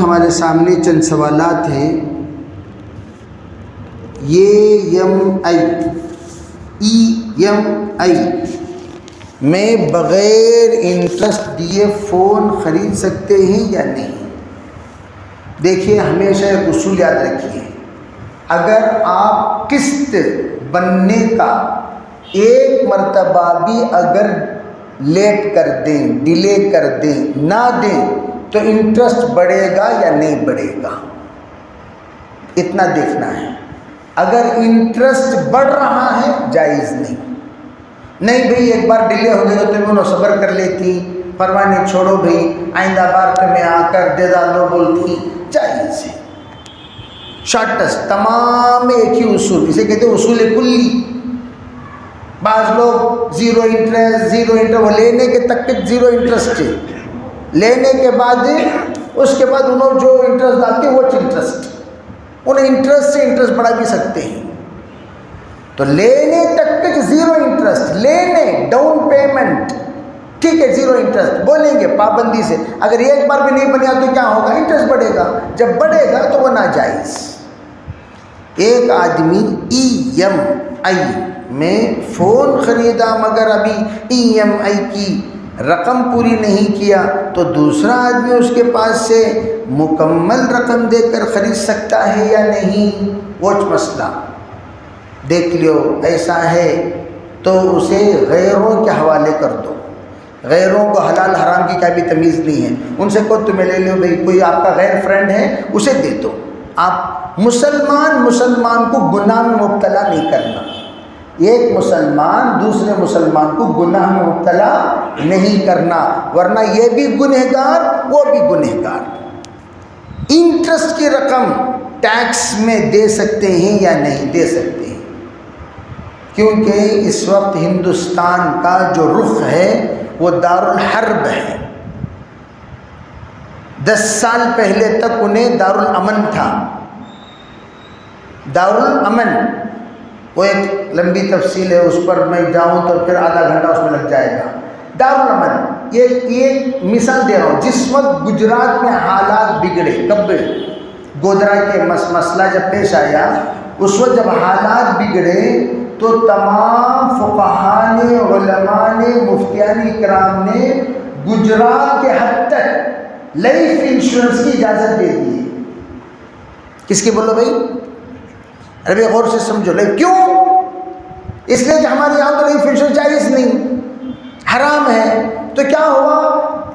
ہمارے سامنے چند سوالات ہیں. EMI میں بغیر انٹرسٹ دیے فون خرید سکتے ہیں یا نہیں؟ دیکھیے، ہمیشہ ایک اصول یاد رکھیے، اگر آپ قسط بننے کا ایک مرتبہ بھی اگر لیٹ کر دیں، ڈیلے کر دیں، نہ دیں، تو انٹرسٹ بڑھے گا یا نہیں بڑھے گا، اتنا دیکھنا ہے. اگر انٹرسٹ بڑھ رہا ہے جائز نہیں بھئی ایک بار ڈیلے ہو گئے تو تم انہوں صبر کر لیتی، پرواہ نہیں، چھوڑو بھئی آئندہ بار تمہیں آ کر دے ڈالو بولتی، جائز ہے. شارٹسٹ تمام ایک ہی اصول، اسے کہتے ہیں اصول کلی. بعض لوگ زیرو انٹرسٹ وہ لینے کے تک کے زیرو انٹرسٹ ہے، لینے کے بعد اس کے بعد انہوں جو انٹرسٹ ڈالتے ہیں وہ انٹرسٹ، انہیں انٹرسٹ سے انٹرسٹ بڑھا بھی سکتے ہیں. تو لینے تک کے زیرو انٹرسٹ، لینے ڈاؤن پیمنٹ ٹھیک ہے، زیرو انٹرسٹ بولیں گے پابندی سے. اگر ایک بار بھی نہیں بنیا تو کیا ہوگا؟ انٹرسٹ بڑھے گا. جب بڑھے گا تو وہ ناجائز. ایک آدمی EMI میں فون خریدا مگر ابھی EMI کی رقم پوری نہیں کیا، تو دوسرا آدمی اس کے پاس سے مکمل رقم دے کر خرید سکتا ہے یا نہیں؟ وہ مسئلہ دیکھ لو. ایسا ہے تو اسے غیروں کے حوالے کر دو. غیروں کو حلال حرام کی کیا بھی تمیز نہیں ہے. ان سے کو تمہیں لے لو بھائی، کوئی آپ کا غیر فرینڈ ہے اسے دے دو. آپ مسلمان کو گناہ میں مبتلا نہیں کرنا. ایک مسلمان دوسرے مسلمان کو گناہ میں مبتلا نہیں کرنا، ورنہ یہ بھی گنہگار وہ بھی گنہگار. انٹرسٹ کی رقم ٹیکس میں دے سکتے ہیں یا نہیں دے سکتے ہیں؟ کیونکہ اس وقت ہندوستان کا جو رخ ہے وہ دارالحرب ہے. 10 سال پہلے تک انہیں دارالامن تھا. دارالامن وہ ایک لمبی تفصیل ہے، اس پر میں جاؤں تو پھر آدھا گھنٹہ اس میں لگ جائے گا. دارالامن یہ مثال دے رہا ہوں. جس وقت گجرات میں حالات بگڑے، کب گودرا کے مسئلہ جب پیش آیا، اس وقت جب حالات بگڑے تو تمام فقہاء نے، علماء نے، مفتیان اکرام نے گجرات کے حد تک لائف انشورنس کی اجازت دے دی ہے. کس کی بولو بھائی؟ ارے غور سے سمجھو. کیوں؟ اس لیے کہ ہمارے یہاں تو لائف انشورنس جائز نہیں، حرام ہے. تو کیا ہوا؟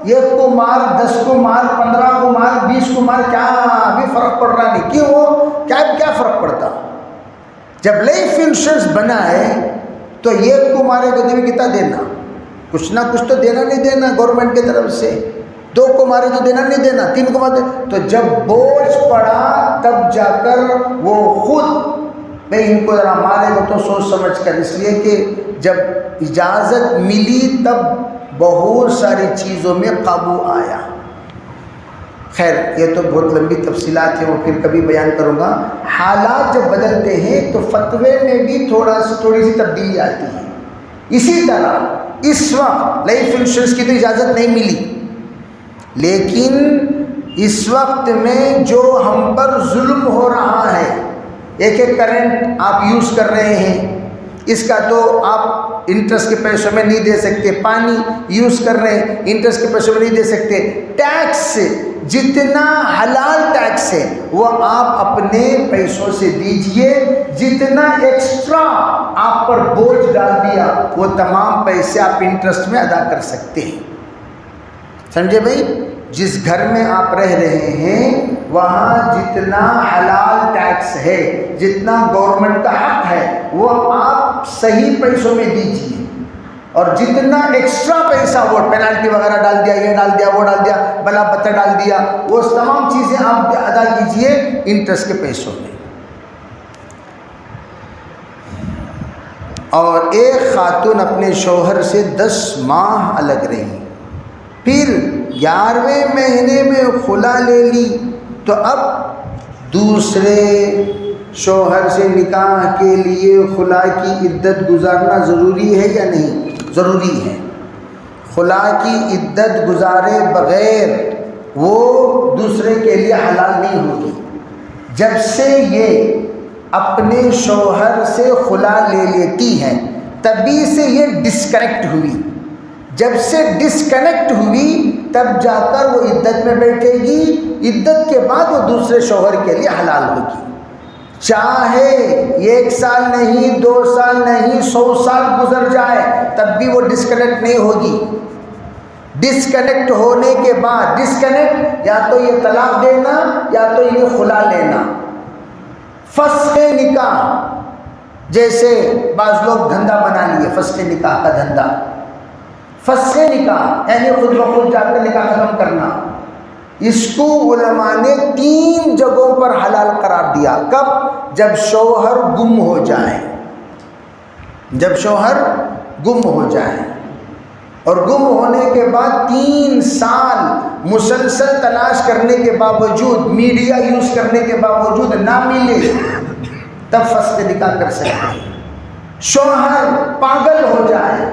1 کو مار، 10 کو مار، 15 کو مار، 20 کو مار، کیا ابھی فرق پڑ رہا نہیں. کیوں؟ کیا فرق پڑتا؟ جب لائف انشورنس بنا ہے تو 1 کو مارے تو تمہیں کتنا دینا؟ کچھ نہ کچھ تو دینا نہیں دینا گورنمنٹ کی طرف سے. 2 کو مارے تو دینا نہیں دینا، 3 کو مارے تو جب بوجھ پڑا تب جا کر وہ خود بھائی ان کو ذرا مارے گا تو سوچ سمجھ کر. اس لیے کہ جب اجازت ملی تب بہت ساری چیزوں میں قابو آیا. خیر یہ تو بہت لمبی تفصیلات ہیں، وہ پھر کبھی بیان کروں گا. حالات جب بدلتے ہیں تو فتوے میں بھی تھوڑی سی تبدیلی آتی ہے. اسی طرح اس وقت لائف انشورنس کی تو اجازت نہیں ملی، لیکن اس وقت میں جو ہم پر ظلم ہو رہا ہے، ایک کرنٹ آپ یوز کر رہے ہیں، اس کا تو آپ انٹرسٹ کے پیسوں میں نہیں دے سکتے. پانی یوز کر رہے ہیں، انٹرسٹ کے پیسوں میں نہیں دے سکتے. ٹیکس جتنا حلال ٹیکس ہے وہ آپ اپنے پیسوں سے دیجئے. جتنا ایکسٹرا آپ پر بوجھ ڈال دیا وہ تمام پیسے آپ انٹرسٹ میں ادا کر سکتے ہیں. سمجھے بھائی؟ جس گھر میں آپ رہ رہے ہیں وہاں جتنا حلال ٹیکس ہے، جتنا گورنمنٹ کا حق ہے، وہ آپ صحیح پیسوں میں دیجیے. اور جتنا ایکسٹرا پیسہ وہ پینالٹی وغیرہ ڈال دیا، یہ ڈال دیا، وہ ڈال دیا، بلا بتر ڈال دیا، وہ تمام چیزیں آپ ادا کیجیے انٹرسٹ کے پیسوں میں. اور ایک خاتون اپنے شوہر سے 10 ماہ الگ رہی، پھر 11ویں مہینے میں خلا لے لی، تو اب دوسرے شوہر سے نکاح کے لیے خلا کی عدت گزارنا ضروری ہے یا نہیں؟ ضروری ہے. خلا کی عدت گزارے بغیر وہ دوسرے کے لیے حلال نہیں ہوگی۔ جب سے یہ اپنے شوہر سے خلا لے لیتی ہے تبھی سے یہ ڈسکنیکٹ ہوئی، جب سے ڈسکنیکٹ ہوئی تب جا کر وہ عدت میں بیٹھے گی، عدت کے بعد وہ دوسرے شوہر کے لیے حلال ہوگی، چاہے 1 سال نہیں، 2 سال نہیں، 100 سال گزر جائے تب بھی وہ ڈسکنیکٹ نہیں ہوگی۔ ڈسکنیکٹ ہونے کے بعد، ڈسکنیکٹ یا تو یہ طلاق دینا یا تو یہ خلا لینا۔ فسخ نکاح جیسے بعض لوگ دھندا بنا لیے، فسخ نکاح کا دھندا، فسخ نکاح یعنی خود بخود جا کر نکاح ختم کرنا، اس کو علماء نے 3 جگہوں پر حلال قرار دیا۔ کب؟ جب شوہر گم ہو جائے، جب شوہر گم ہو جائے اور گم ہونے کے بعد 3 سال مسلسل تلاش کرنے کے باوجود، میڈیا یوز کرنے کے باوجود نہ ملے تب فسخ نکاح کر سکتے ہیں۔ شوہر پاگل ہو جائے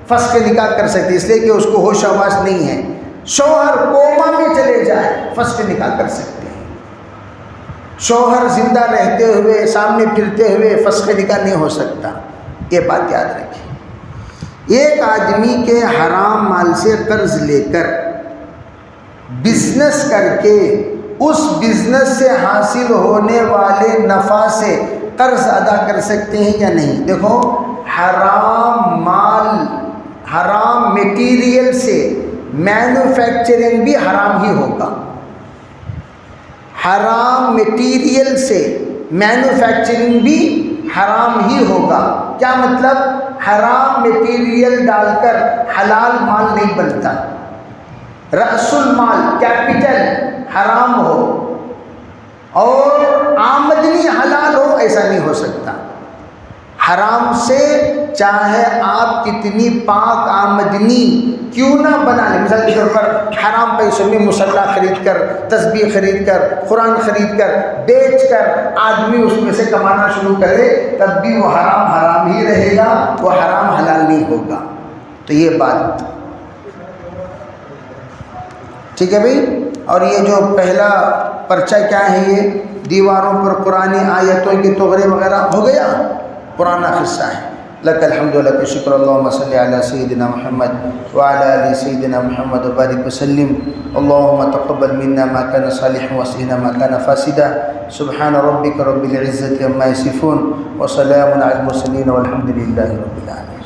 فسخ نکاح کر سکتے، اس لیے کہ اس کو ہوش آواز نہیں ہے۔ شوہر کوما میں چلے جائے فسخ نکاح کر سکتے ہیں۔ شوہر زندہ رہتے ہوئے، سامنے پھرتے ہوئے فسخ نکاح نہیں ہو سکتا، یہ بات یاد رکھیں۔ ایک آدمی کے حرام مال سے قرض لے کر بزنس کر کے اس بزنس سے حاصل ہونے والے نفع سے قرض ادا کر سکتے ہیں یا نہیں؟ دیکھو، حرام مال، حرام میٹیریل سے مینوفیکچرنگ بھی حرام ہی ہوگا۔ حرام میٹیریل سے مینوفیکچرنگ بھی حرام ہی ہوگا۔ کیا مطلب؟ حرام میٹیریل ڈال کر حلال مال نہیں بنتا۔ رأس المال، کیپٹل حرام ہو اور آمدنی حلال ہو، ایسا نہیں ہو سکتا۔ حرام سے چاہے آپ کتنی پاک آمدنی کیوں نہ بنا لیں، مثال کے طور پر حرام پیسوں میں مصلی خرید کر، تسبیح خرید کر، قرآن خرید کر، بیچ کر آدمی اس میں سے کمانا شروع کرے تب بھی وہ حرام حرام ہی رہے گا، وہ حرام حلال نہیں ہوگا۔ تو یہ بات ٹھیک ہے بھائی۔ اور یہ جو پہلا پرچہ کیا ہے، یہ دیواروں پر قرآن آیتوں کے توغرے وغیرہ ہو گیا، پرانا قصہ ہے۔ لک الحمد لک شکر، اللہم صلی علی سیدنا محمد وعلی آل سیدنا محمد وبارک وسلم، اللہم تقبل منا ما کان صالحا وصلنا ما کان فاسدا، سبحان ربک رب العزت عما یصفون وسلام علی المرسلین والحمد للہ رب العالمین۔